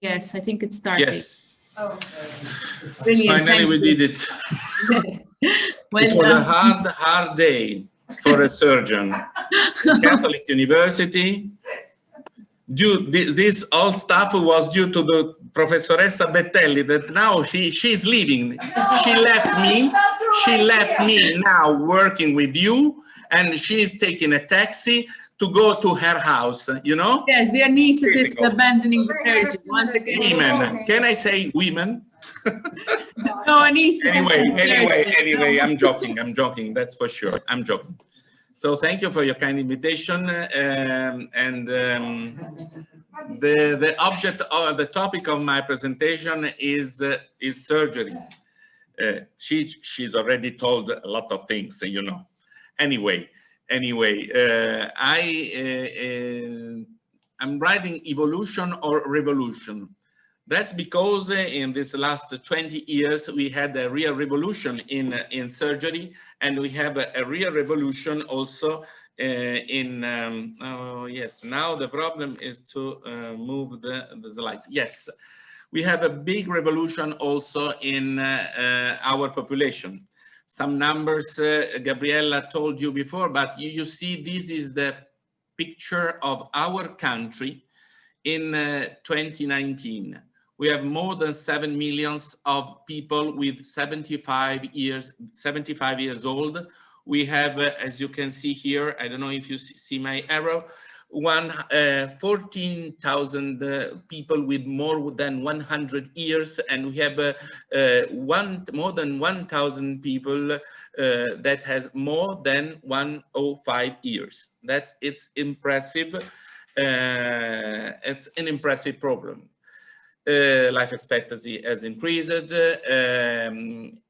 Yes, I think it started. Yes. Oh, Brilliant. Finally, we did it. Yes. Well It was done. a hard day for a surgeon. Catholic University. This all stuff was due to the Professoressa Bettelli that now she's leaving. She left me. She left me now working with you, and she's taking a taxi to go to her house, you know? Yes, the anesthetist abandoning the surgeon once again. Women. Can I say women? No, anesthetist. Anyway, I'm joking, that's for sure. I'm joking. So thank you for your kind invitation. The object or the topic of my presentation is surgery. She's already told a lot of things, you know. Anyway, I'm writing evolution or revolution. That's because in this last 20 years, we had a real revolution in surgery, and we have a real revolution also oh yes, now the problem is to move the slides. Yes, we have a big revolution also in our population. Some numbers Gabriella told you before, but you see this is the picture of our country in 2019. We have more than 7 million of people with 75 years old. We have, as you can see here, I don't know if you see my arrow, 14,000 people with more than 100 years, and we have more than 1,000 people that has more than 105 years. It's impressive. It's an impressive problem. Life expectancy has increased.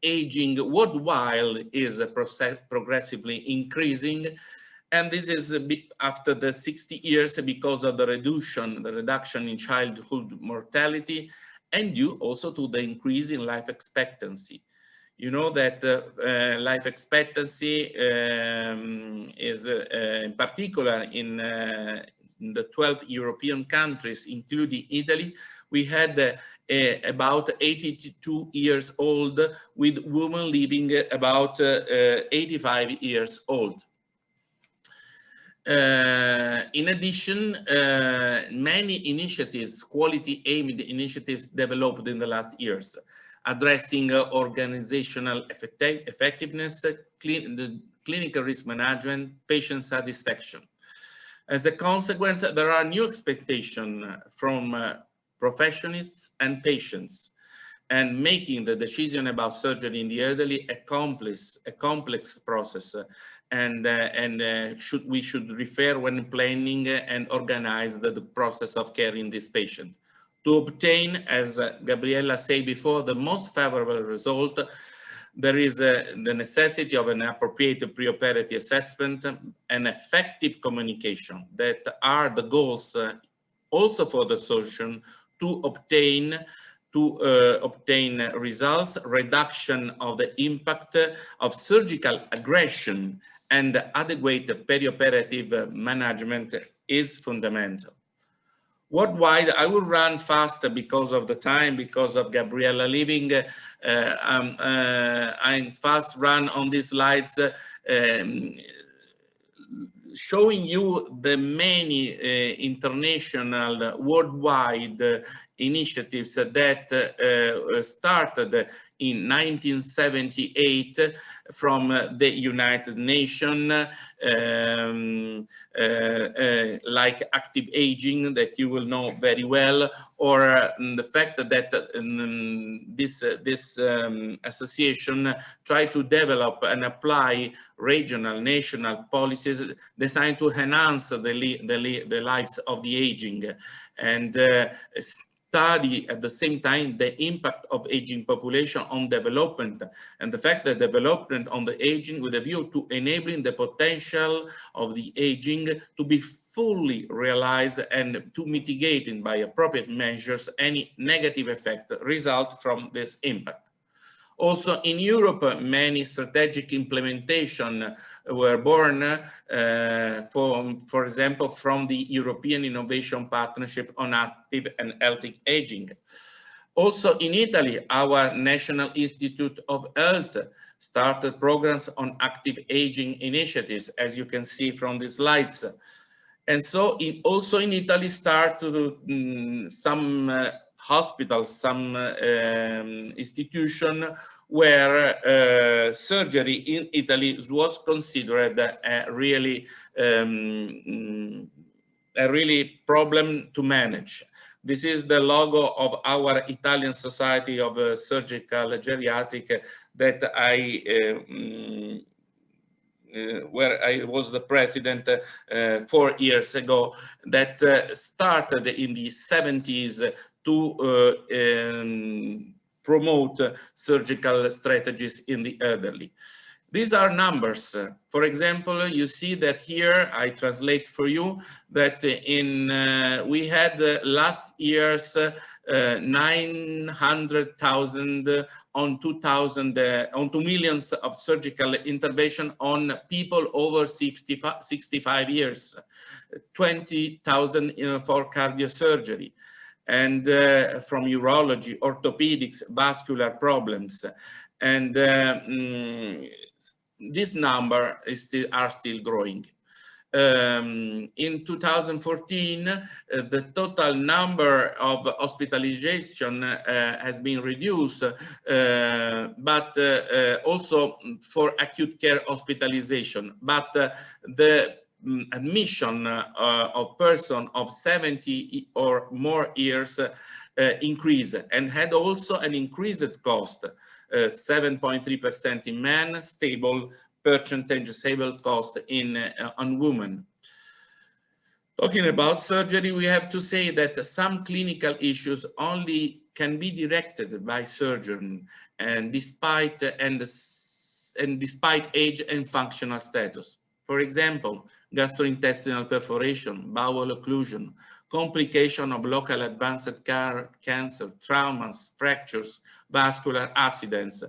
Aging worldwide is progressively increasing. And this is a bit after the 60 years because of the reduction in childhood mortality, and due also to the increase in life expectancy. You know that life expectancy is in particular in the 12 European countries, including Italy, we had about 82 years old, with women living about 85 years old. In addition, many initiatives, quality-aimed initiatives developed in the last years, addressing organizational effectiveness, clinical risk management, patient satisfaction. As a consequence, there are new expectations from professionals and patients, and making the decision about surgery in the elderly a complex process, and we should refer when planning and organize the process of caring this patient. To obtain, as Gabriella said before, the most favorable result, there is the necessity of an appropriate preoperative assessment and effective communication that are the goals also for the surgeon to obtain results, reduction of the impact of surgical aggression, and adequate perioperative management is fundamental. Worldwide, I will run faster because of the time, because of Gabriella leaving. I'm fast run on these slides, showing you the many international, worldwide initiatives that started in 1978 from the United Nations, like active aging that you will know very well, or the fact that this association tried to develop and apply regional, national policies designed to enhance the lives of the aging, and study at the same time the impact of aging population on development, and the fact that development on the aging with a view to enabling the potential of the aging to be fully realized and to mitigating by appropriate measures any negative effect result from this impact. Also in Europe, many strategic implementation were born, for example, from the European Innovation Partnership on Active and Healthy Aging. Also in Italy, our National Institute of Health started programs on active aging initiatives, as you can see from the slides. And so also in Italy started some hospitals, some institution where surgery in Italy was considered a really problem to manage. This is the logo of our Italian Society of Surgical Geriatric that where I was the president 4 years ago, that started in the 70s to promote surgical strategies in the elderly. These are numbers. For example, you see that here, I translate for you, that we had last year's 900,000 on 2 million of surgical intervention on people over 65 years, 20,000 for cardiosurgery, and from urology, orthopedics, vascular problems. And this number are still growing. In 2014, the total number of hospitalization has been reduced, but also for acute care hospitalization. But the admission of person of 70 or more years increased, and had also an increased cost, 7.3% in men, stable percentage stable cost on women. Talking about surgery, we have to say that some clinical issues only can be directed by surgeon, and despite age and functional status. For example, gastrointestinal perforation, bowel occlusion, complication of local advanced cancer, traumas, fractures, vascular accidents.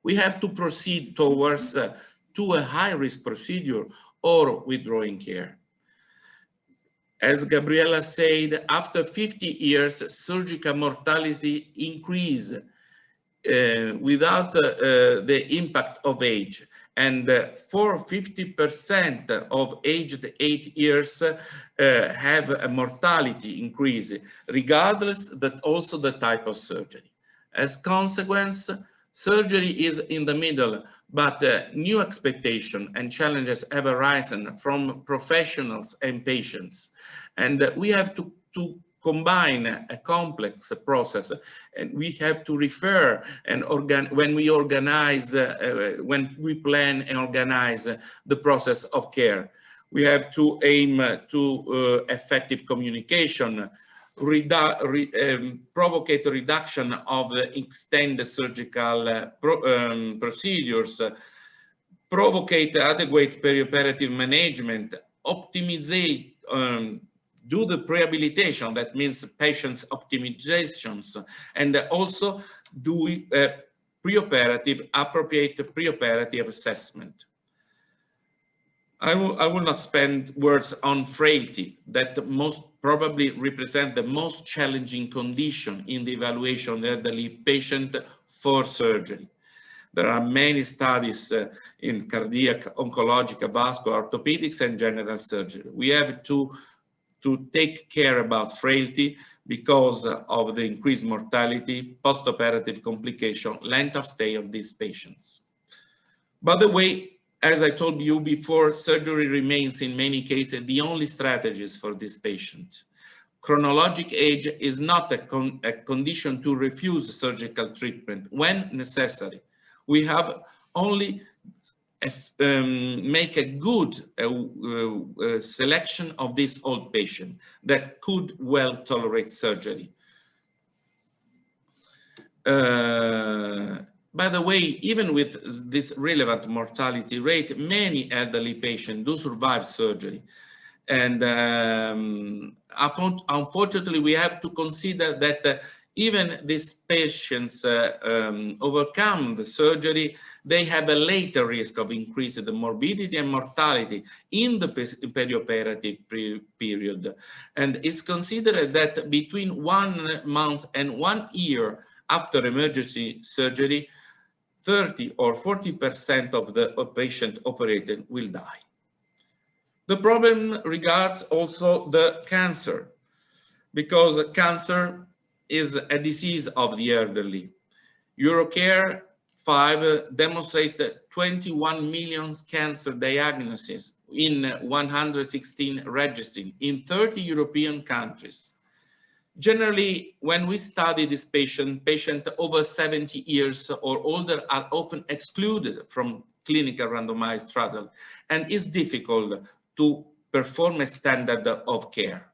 We have to proceed towards to a high-risk procedure or withdrawing care. As Gabriella said, after 50 years, surgical mortality increase without the impact of age. And for 50% of aged 8 years have a mortality increase, regardless that also the type of surgery. As consequence, surgery is in the middle, but new expectations and challenges have arisen from professionals and patients. And we have to combine a complex process, and we have to refer and when we organize, when we plan and organize the process of care. We have to aim to effective communication, provocate a reduction of the extended surgical procedures, provocate adequate perioperative management, optimize, do the prehabilitation, that means patients optimizations, and also do preoperative, appropriate preoperative assessment. I will not spend words on frailty, that most probably represent the most challenging condition in the evaluation of the elderly patient for surgery. There are many studies in cardiac, oncological, vascular, orthopedics, and general surgery. We have to take care about frailty because of the increased mortality, postoperative complication, length of stay of these patients. By the way, as I told you before, surgery remains in many cases the only strategies for this patient. Chronologic age is not a condition to refuse surgical treatment when necessary. We have only make a good selection of this old patient that could well tolerate surgery. By the way, even with this relevant mortality rate, many elderly patients do survive surgery. And unfortunately, we have to consider that Even these patients overcome the surgery, they have a later risk of increased morbidity and mortality in the perioperative period. And it's considered that between 1 month and 1 year after emergency surgery, 30 or 40% of the patient operated will die. The problem regards also the cancer, because cancer is a disease of the elderly. Eurocare 5 demonstrated 21 million cancer diagnoses in 116 registries in 30 European countries. Generally, when we study this patient over 70 years or older are often excluded from clinical randomized trial, and it's difficult to perform a standard of care.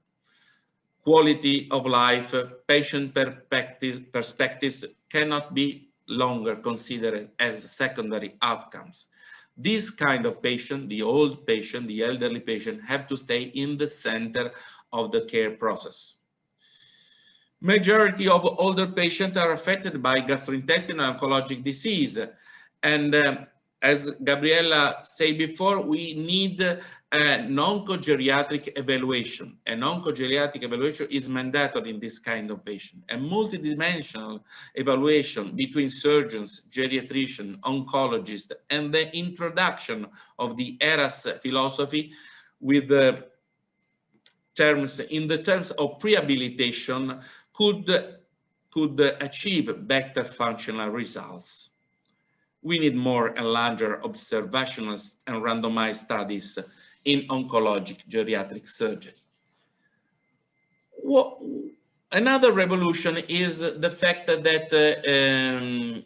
Quality of life, patient perspectives cannot be longer considered as secondary outcomes. This kind of patient, the old patient, the elderly patient, have to stay in the center of the care process. Majority of older patients are affected by gastrointestinal oncologic disease. And as Gabriella said before, we need an oncogeriatric evaluation. An oncogeriatric evaluation is mandatory in this kind of patient. A multidimensional evaluation between surgeons, geriatricians, oncologists, and the introduction of the ERAS philosophy with the terms of rehabilitation could achieve better functional results. We need more and larger observational and randomized studies in oncologic geriatric surgery. Another revolution is the fact that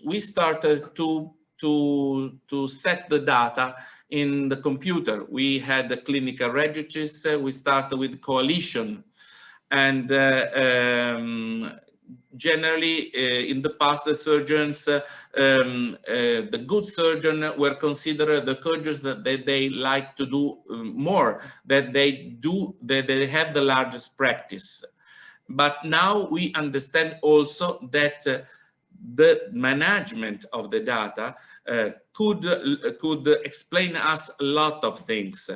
we started to set the data in the computer. We had the clinical registries, we started with coalition, and generally in the past the surgeons, the good surgeon were considered the surgeons that they like to do more, that they have the largest practice. But now we understand also that the management of the data could explain us a lot of things,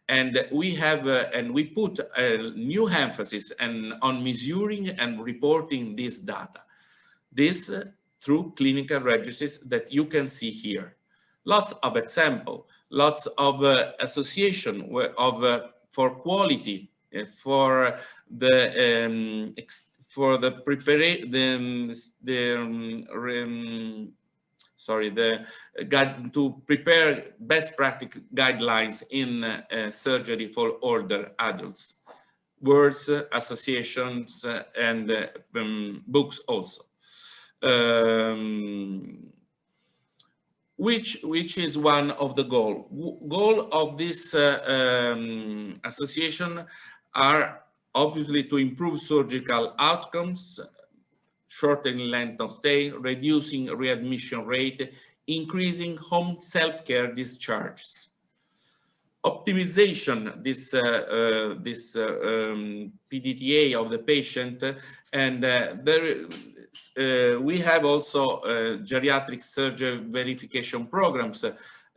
and we have and we put a new emphasis on measuring and reporting this data. This through clinical registries that you can see here. Lots of examples, lots of association for quality, for the guide to prepare best practice guidelines in surgery for older adults. Words, associations, and books also. Which is one of the goal of this association are obviously to improve surgical outcomes, shortening length of stay, reducing readmission rate, increasing home self-care discharges. Optimization, this PDTA of the patient, and we have also geriatric surgery verification programs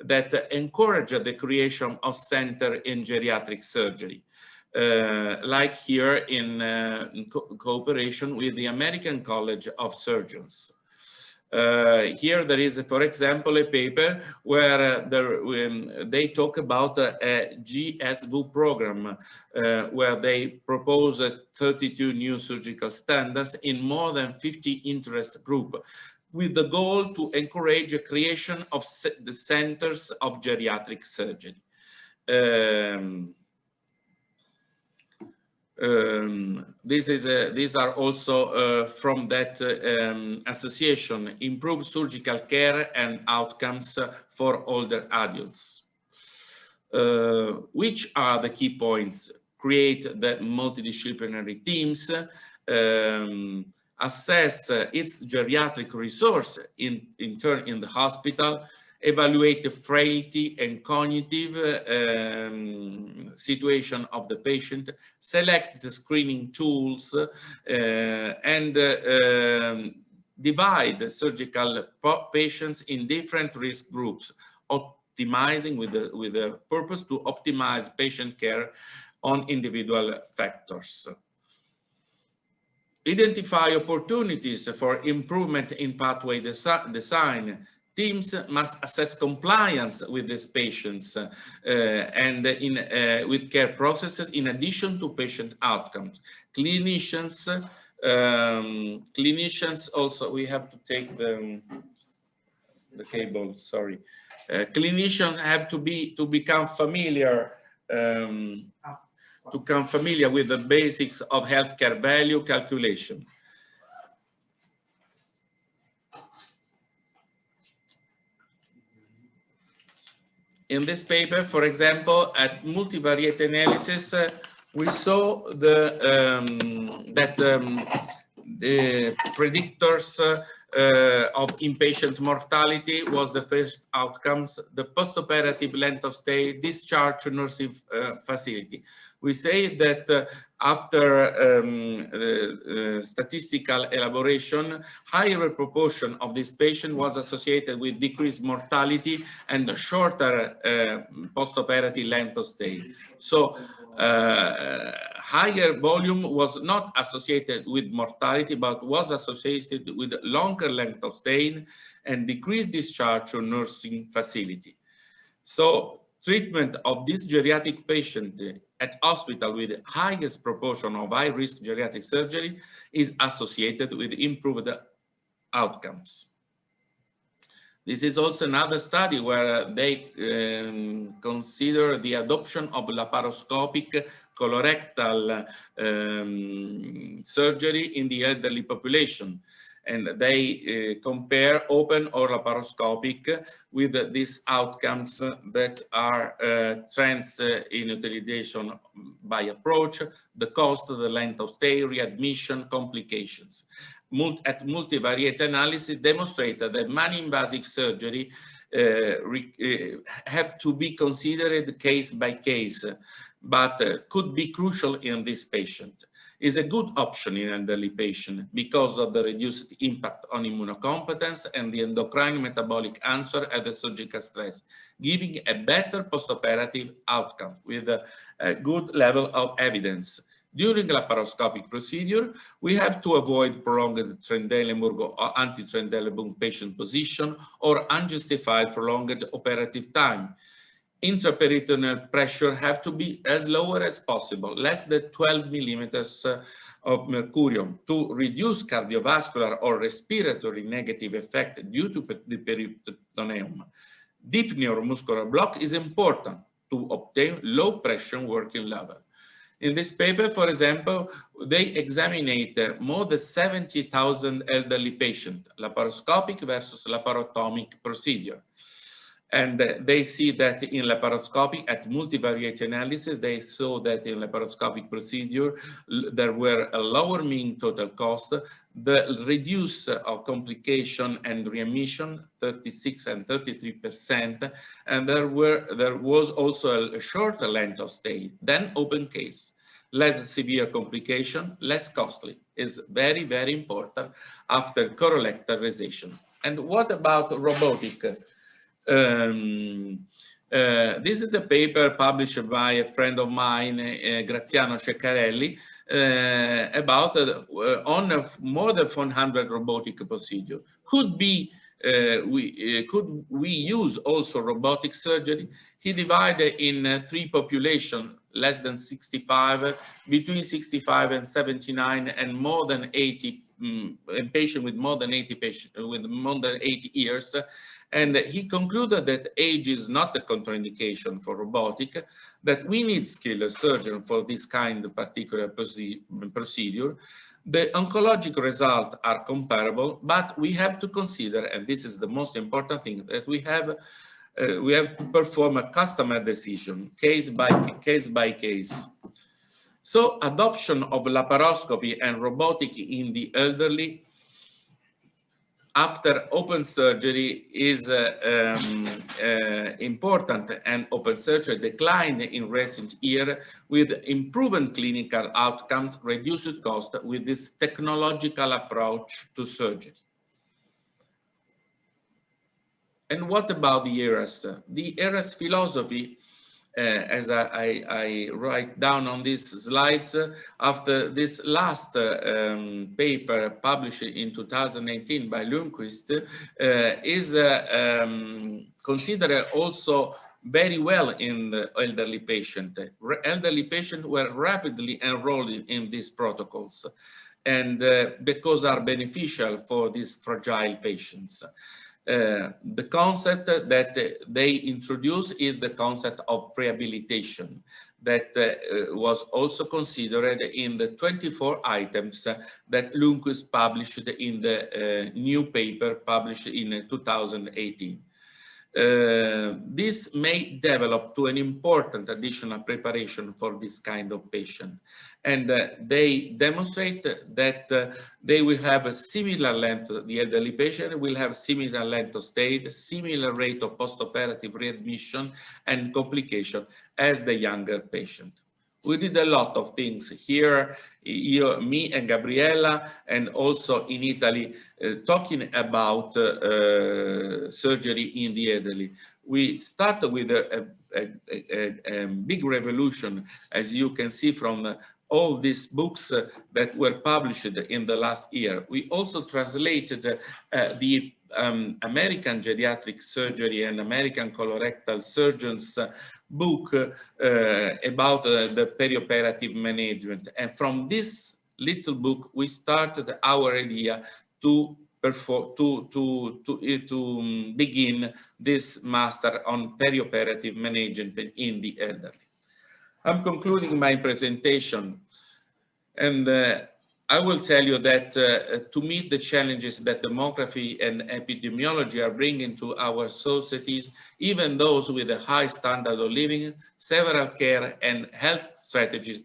that encourage the creation of center in geriatric surgery. Like here in cooperation with the American College of Surgeons. Here there is, for example, a paper where they talk about a GSV program where they propose 32 new surgical standards in more than 50 interest groups, with the goal to encourage a creation of the centers of geriatric surgery. These are also from that association, improve surgical care and outcomes for older adults. Which are the key points? Create the multidisciplinary teams, assess its geriatric resource in turn in the hospital, evaluate the frailty and cognitive situation of the patient, select the screening tools, and divide surgical patients in different risk groups, optimizing with the purpose to optimize patient care on individual factors. Identify opportunities for improvement in pathway design. Teams must assess compliance with these patients and with care processes in addition to patient outcomes. Clinicians also, we have to take the cable, sorry. Clinicians have to become familiar with the basics of healthcare value calculation. In this paper, for example, at multivariate analysis, we saw the predictors of inpatient mortality was the first outcomes, the postoperative length of stay, discharge to nursing facility. We say that after statistical elaboration, higher proportion of this patient was associated with decreased mortality and shorter postoperative length of stay. So higher volume was not associated with mortality, but was associated with longer length of stay and decreased discharge to nursing facility. So treatment of this geriatric patient at hospital with the highest proportion of high-risk geriatric surgery is associated with improved outcomes. This is also another study where they consider the adoption of laparoscopic colorectal surgery in the elderly population. And they compare open or laparoscopic with these outcomes that are trends in utilization by approach, the cost, the length of stay, readmission, complications. At multivariate analysis demonstrated that non-invasive surgery have to be considered case by case, but could be crucial in this patient. Is a good option in elderly patient because of the reduced impact on immunocompetence and the endocrine metabolic answer at the surgical stress, giving a better postoperative outcome with a good level of evidence. During laparoscopic procedure, we have to avoid prolonged Trendelenburg or anti-Trendelenburg patient position or unjustified prolonged operative time. Intraperitoneal pressure have to be as lower as possible, less than 12 millimeters of mercurium, to reduce cardiovascular or respiratory negative effect due to the peritoneum. Deep neuromuscular block is important to obtain low pressure working level. In this paper, for example, they examined more than 70,000 elderly patients, laparoscopic versus laparotomic procedure. And they see that in laparoscopic, at multivariate analysis, they saw that in laparoscopic procedure, there were a lower mean total cost, the reduce of complication and readmission, 36 and 33%, and there was also a shorter length of stay than open case. Less severe complication, less costly, is very, very important after colorectalization. And what about robotic? This is a paper published by a friend of mine, Graziano Ceccarelli, about on more than 400 robotic procedures. Could we use also robotic surgery? He divided in three populations, less than 65, between 65 and 79, and more than 80 patient with more than 80 years. And he concluded that age is not a contraindication for robotic, that we need skilled surgeon for this kind of particular procedure. The oncological results are comparable, but we have to consider, and this is the most important thing, that we have to perform a customer decision, case by case. So adoption of laparoscopy and robotic in the elderly after open surgery is important, and open surgery declined in recent years with improved clinical outcomes, reduced cost with this technological approach to surgery. And what about the ERAS? The ERAS philosophy, as I write down on these slides, after this last paper published in 2018 by Lundquist, is considered also very well in the elderly patient. Elderly patients were rapidly enrolled in these protocols, and because are beneficial for these fragile patients. The concept that they introduce is the concept of rehabilitation that was also considered in the 24 items that Lundquist published in the new paper published in 2018. This may develop to an important additional preparation for this kind of patient. And they demonstrate that they will have a similar length, the elderly patient will have similar length of stay, similar rate of postoperative readmission and complication as the younger patient. We did a lot of things here, me and Gabriella, and also in Italy, talking about surgery in the elderly. We started with a big revolution, as you can see from all these books that were published in the last year. We also translated the American Geriatric Surgery and American Colorectal Surgeons book about the perioperative management. And from this little book, we started our idea to begin this master on perioperative management in the elderly. I'm concluding my presentation, and I will tell you that to meet the challenges that demography and epidemiology are bringing to our societies, even those with a high standard of living, several care and health strategies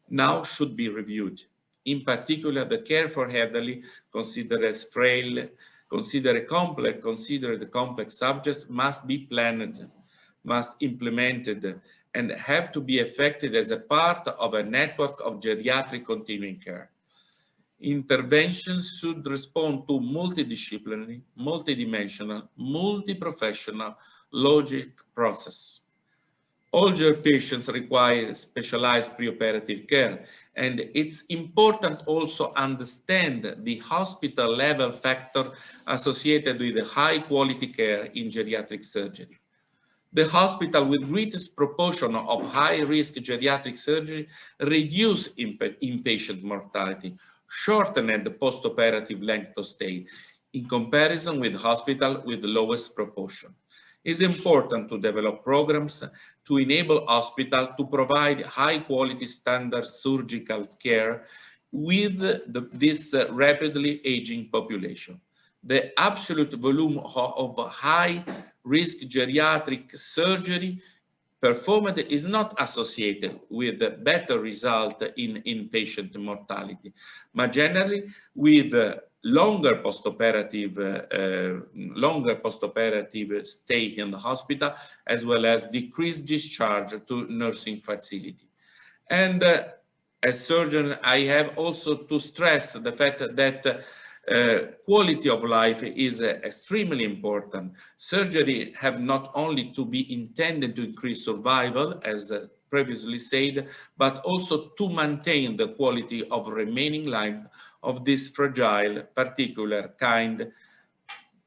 now should be reviewed. In particular, the care for elderly, considered as frail, considered complex subjects, must be planned, must implemented, and have to be effected as a part of a network of geriatric continuing care. Interventions should respond to multidisciplinary, multidimensional, multi-professional logic process. Older patients require specialized preoperative care, and it's important also understand the hospital level factor associated with the high quality care in geriatric surgery. The hospital with greatest proportion of high-risk geriatric surgery reduce inpatient mortality, shorten the post-operative length of stay in comparison with hospital with the lowest proportion. It's important to develop programs to enable hospitals to provide high-quality standard surgical care with this rapidly aging population. The absolute volume of high-risk geriatric surgery performed is not associated with a better result in inpatient mortality, but generally with longer postoperative stay in the hospital, as well as decreased discharge to nursing facility. And as surgeon, I have also to stress the fact that quality of life is extremely important. Surgery have not only to be intended to increase survival, as previously said, but also to maintain the quality of remaining life of this fragile, particular kind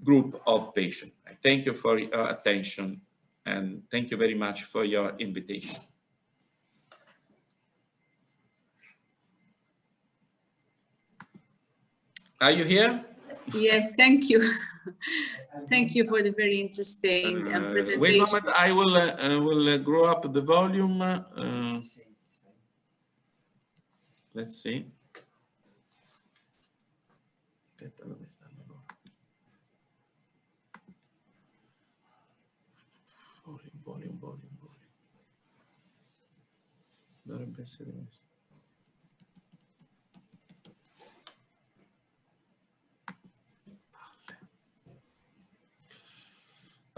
group of patients. I thank you for your attention, and thank you very much for your invitation. Are you here? Yes, thank you. Thank you for the very interesting presentation. Wait a moment, I will grow up the volume. Let's see. Volume. Dovrebbe essere questo.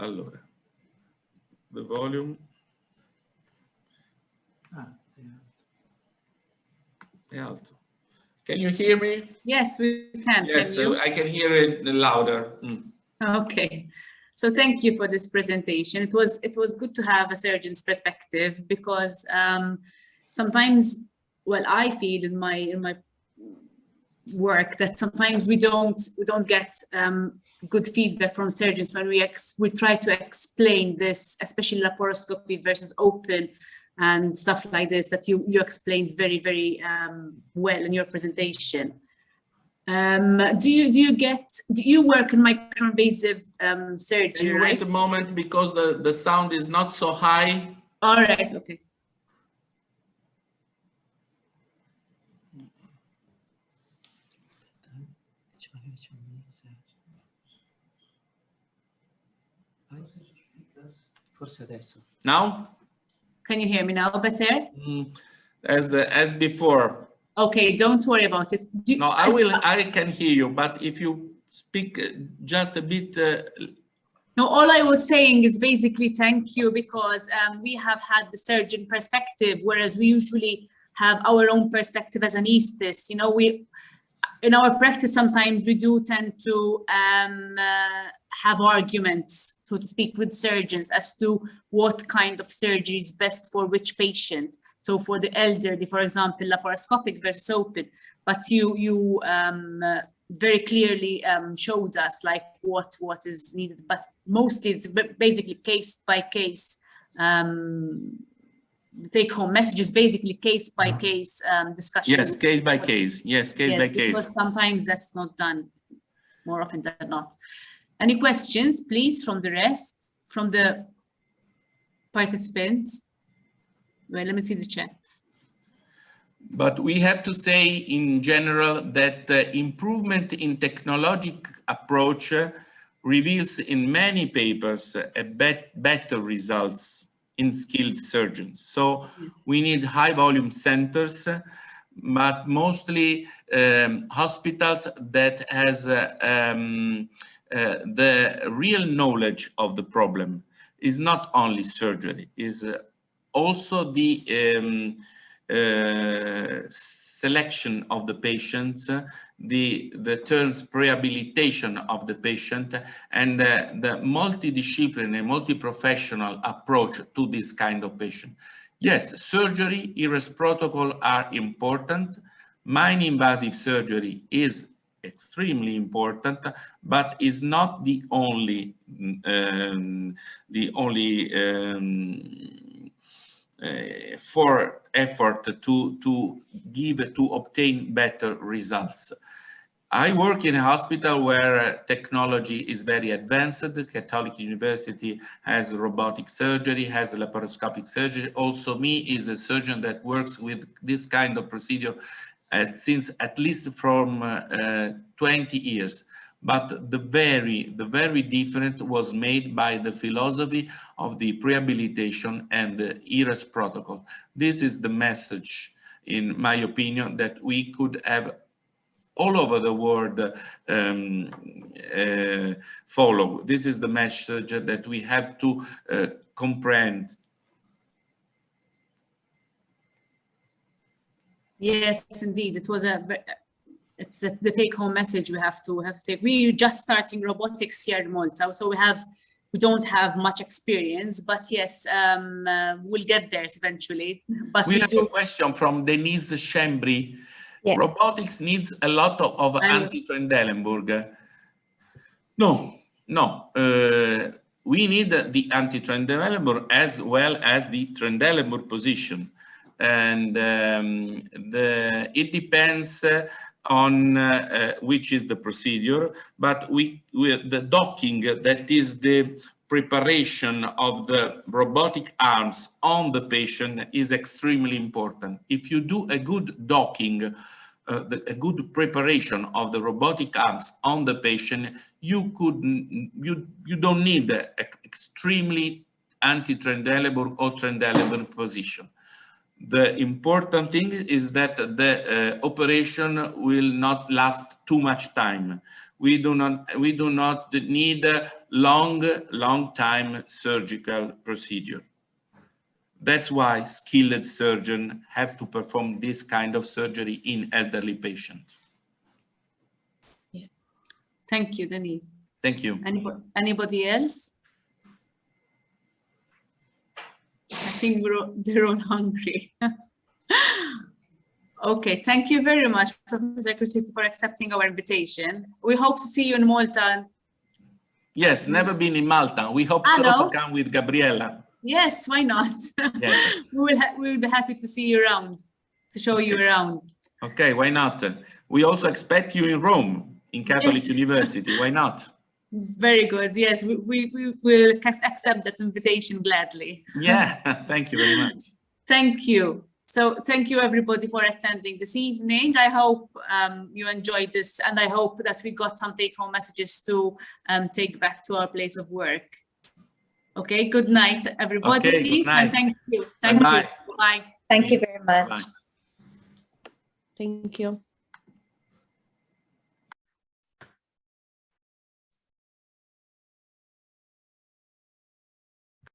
Allora, the volume. È alto. Can you hear me? Yes, we can. Yes, Can you? I can hear it louder. Okay. So thank you for this presentation. It was good to have a surgeon's perspective, because sometimes, well, I feel in my work that sometimes we don't get good feedback from surgeons when we try to explain this, especially laparoscopy versus open and stuff like this, that you explained very, very well in your presentation. Do you work in microinvasive surgery? Can you wait a moment, because the sound is not so high? All right, okay. Now? Can you hear me now better? As before. Okay, don't worry about it. No, I can hear you, but if you speak just a bit. No, all I was saying is basically thank you, because we have had the surgeon perspective, whereas we usually have our own perspective as anesthetists. You know, in our practice, sometimes we do tend to have arguments, so to speak, with surgeons as to what kind of surgery is best for which patient. So for the elderly, for example, laparoscopic versus open, but you very clearly showed us like what is needed, but mostly it's basically case by case. Take-home messages, basically case by case discussion. Yes, case by case. Yes, case by case. Because sometimes that's not done more often than not. Any questions, please, from the participants? Well, let me see the chat. But we have to say in general that improvement in technological approach reveals in many papers better results in skilled surgeons. So we need high volume centers, but mostly hospitals that has the real knowledge of the problem. Is not only surgery, is also the selection of the patients, the terms rehabilitation of the patient, and the multidisciplinary, multi-professional approach to this kind of patient. Yes, surgery, IRES protocol are important. Minimally invasive surgery is extremely important, but is not the only for effort to obtain better results. I work in a hospital where technology is very advanced. Catholic University has robotic surgery, has laparoscopic surgery. Also, me is a surgeon that works with this kind of procedure since at least from 20 years. But the very different was made by the philosophy of the rehabilitation and the IRES protocol. This is the message, in my opinion, that we could have all over the world follow. This is the message that we have to comprehend. Yes, indeed, it was it's the take-home message we have to take. We're just starting robotics here in Malta, so we don't have much experience, but yes, we'll get there eventually. But we have a question from Denise Schembri. Yeah. Robotics needs a lot of anti-Trendelenburg. No. We need the anti-Trendelenburg as well as the Trendelenburg position. And it depends on which is the procedure, but the docking, that is the preparation of the robotic arms on the patient, is extremely important. If you do a good docking, a good preparation of the robotic arms on the patient, you don't need an extremely anti-Trendelenburg or Trendelenburg position. The important thing is that the operation will not last too much time. we do not need a long time surgical procedure. That's why skilled surgeons have to perform this kind of surgery in elderly patients. Yeah. Thank you, Denise. Thank you. Anybody else? I think they're all hungry. Okay, thank you very much, Professor Crucitti, for accepting our invitation. We hope to see you in Malta. Yes, never been in Malta. We hope so to come with Gabriella. Yes, why not? Yes. We'll be happy to see you around, to show you around. Okay, why not? We also expect you in Rome, in Catholic University. Why not? Very good. Yes, we will accept that invitation gladly. Yeah, thank you very much. Thank you. So thank you everybody for attending this evening. I hope you enjoyed this, and I hope that we got some take-home messages to take back to our place of work. Okay, good night, everybody. Okay, good night. And thank you. Thank you. Bye. Thank you very much. Bye. Thank you.